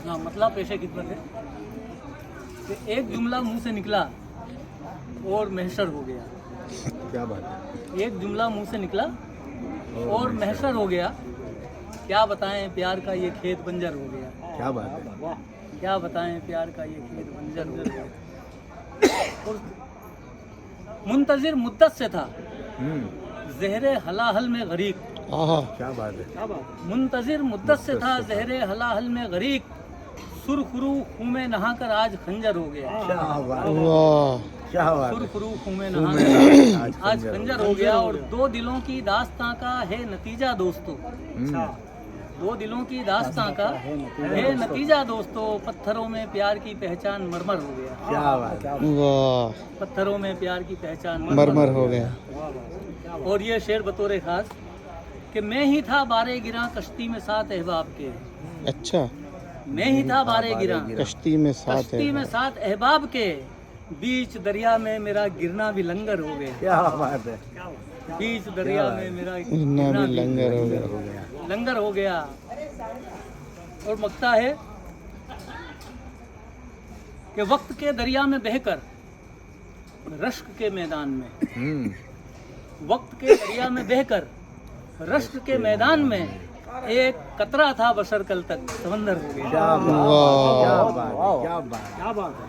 हाँ, मतलब पेशे खिदमत है कि एक जुमला मुंह से निकला और महशर हो गया। क्या बात है। एक जुमला मुंह से निकला और महशर हो गया। क्या बताएं प्यार का ये खेत बंजर हो गया। क्या बात है। क्या बताएं प्यार का ये खेत बंजर हो गया। और मुंतजिर मुद्दत से था जहरे हलाहल में गरीक। क्या बात है। मुंतजिर मुद्दत से था जहरे हलाहल में गरीक। सुरखरू खून में नहाकर आज खंजर हो गया। क्या बात है। क्या बात है। सुरखरू खून में नहाकर आज खंजर हो गया। और दो दिलों की दास्तां का है नतीजा दोस्तों। दो दिलों की दास्तां का है नतीजा दोस्तों। पत्थरों में प्यार की पहचान मरमर हो गया। क्या बात है। पत्थरों में प्यार की पहचान मरमर हो गया। और ये शेर बतौर खास कि मैं ही था बारे गिरा कश्ती में साथ अहबाब के। अच्छा, मैं ही था बारे गिरा कश्ती में साथ कश्ती में साथ अहबाब के। बीच दरिया में मेरा गिरना भी लंगर हो गया। क्या बात है। बीच दरिया में मेरा गिरना भी लंगर हो गया। लंगर हो गया। और मकता है कि वक्त के दरिया में बहकर रश्क के मैदान में वक्त के दरिया में बहकर रश्क के मैदान में एक कतरा था बशर कल तक समंदर हो गया। क्या बात है। क्या बात है।